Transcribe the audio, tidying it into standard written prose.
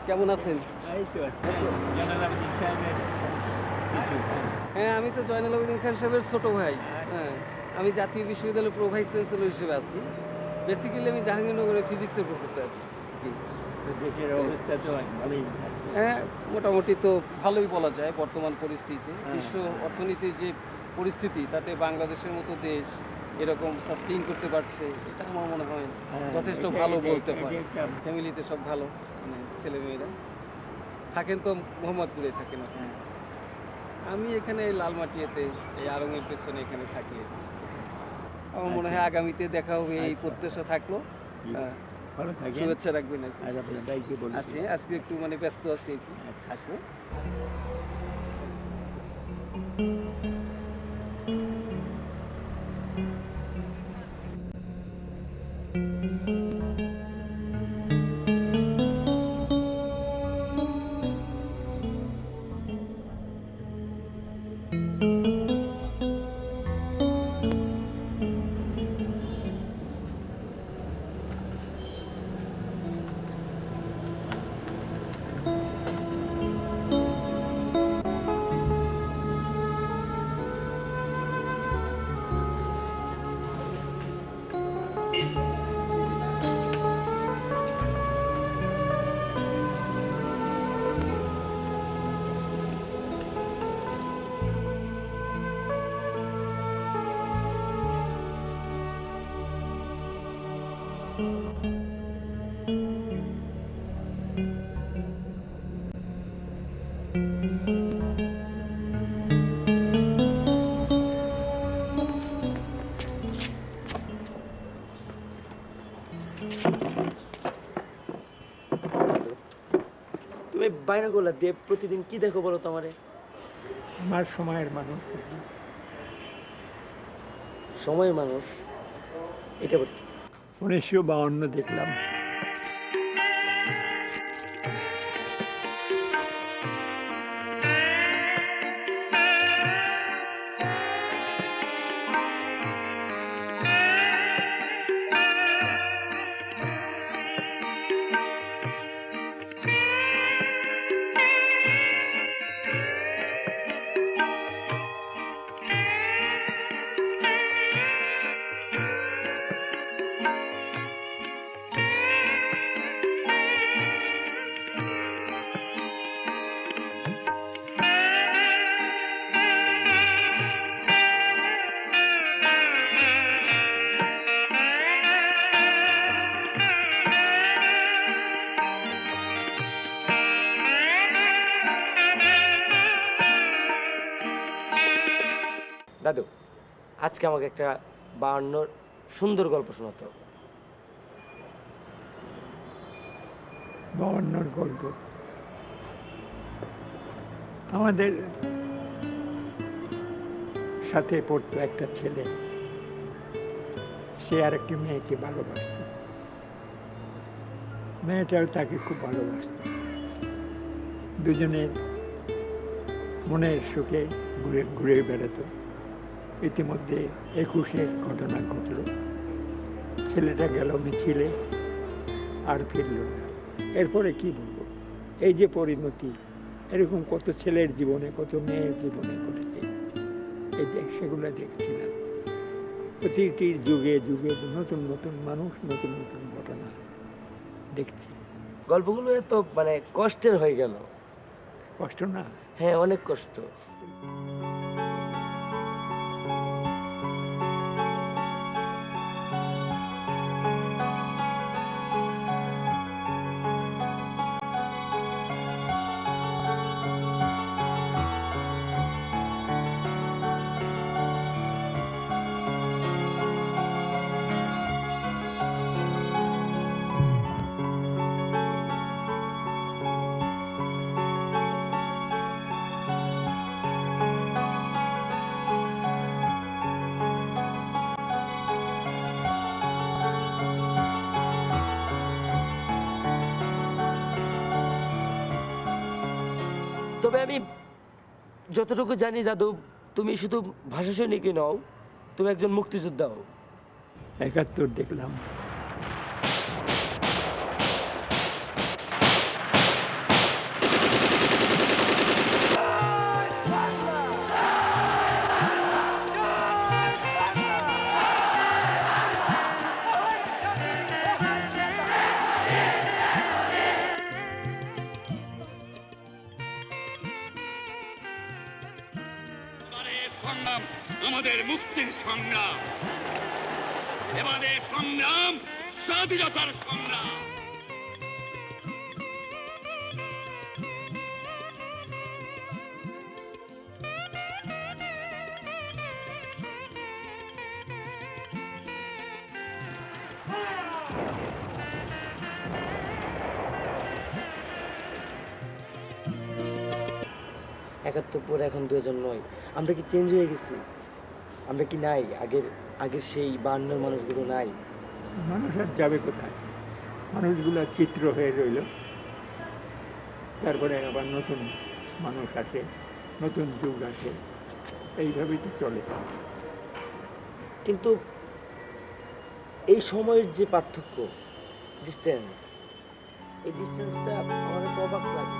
কেমন আছেন? হ্যাঁ, আমি তো জয়নাল আবেদিন খান সাহেবের ছোট ভাই। হ্যাঁ, আমি জাতীয় বিশ্ববিদ্যালয়ের প্রো ভাইস চ্যান্সেলর হিসেবে আছি। বেসিক্যালি আমি জাহাঙ্গীরনগরের ফিজিক্সের প্রফেসর। দেশের অবস্থা তো ভালোই। হ্যাঁ, মোটামুটি তো ভালোই বলা যায় বর্তমান পরিস্থিতিতে। বিশ্ব অর্থনীতির যে পরিস্থিতি তাতে বাংলাদেশের মতো দেশ এরকম সাস্টেইন করতে পারছে, এটা আমার মনে হয় যথেষ্ট ভালো বলতে হয়। ফ্যামিলিতে সব ভালো, মানে ছেলেমেয়েরা থাকেন তো মোহাম্মদপুরে থাকেন এখন। আমি এখানে লালমাটিয়াতে এই আড়ংয়ের পেছনে এখানে থাকি। আমার মনে হয় আগামীতে দেখা হবে এই প্রত্যাশা থাকলো। ভালো থাকে, শুভেচ্ছা রাখবেন আর কি। আর আপনার দায়িত্ব বলি আসি, আজকে একটু মানে ব্যস্ত আছি আর কি। আসি। তুমি বাইনাকুলার দিয়ে প্রতিদিন কি দেখো বলো তো আমারে? আমার সময়ের মানুষ। সময়ের মানুষ এটা বলি। 1952 দেখলাম। দাদু, আজকে আমাকে একটা 52 সুন্দর গল্প শোনাতো। 52 গল্প। আমাদের সাথে পড়তো একটা ছেলে, সে আর একটি মেয়েকে ভালোবাসত। মেয়েটাও তাকে খুব ভালোবাসত। দুজনের মনের সুখে ঘুরে ঘুরে বেড়াতো। ইতিমধ্যে 21-এর ঘটনা ঘটল। ছেলেটা গেল মিছিলে, আর ফিরল না। এরপরে কি বলবো, এই যে পরিণতি, এরকম কত ছেলের জীবনে, কত মেয়ের জীবনে ঘটেছে। এই যে সেগুলো দেখছিলাম। প্রতিটি যুগে যুগে নতুন নতুন মানুষ, নতুন নতুন ঘটনা দেখছি। গল্পগুলো এত মানে কষ্টের হয়ে গেল। কষ্ট না? হ্যাঁ, অনেক কষ্ট। তবে আমি যতটুকু জানি দাদু, তুমি শুধু ভাষা সৈনিকই নও, তুমি একজন মুক্তিযোদ্ধাও। 71 দেখলাম। আমাদের মুক্তির সংগ্রাম, এবারের সংগ্রাম স্বাধীনতার সংগ্রাম। একাত্তর পর এখন 2000 নয়, আমরা কি চেঞ্জ হয়ে গেছি? আমরা কি নাই আগের আগের সেই 52 মানুষগুলো নাই? মানুষ আর যাবে কোথায়? মানুষগুলো চিত্র হয়ে রইল, তারপরে আবার নতুন মানুষ আসে, নতুন যুগ আসে, এইভাবেই তো চলে। কিন্তু এই সময়ের যে পার্থক্য, ডিস্টেন্স, এই ডিস্টেন্সটা আমার কাছে অবাক লাগে।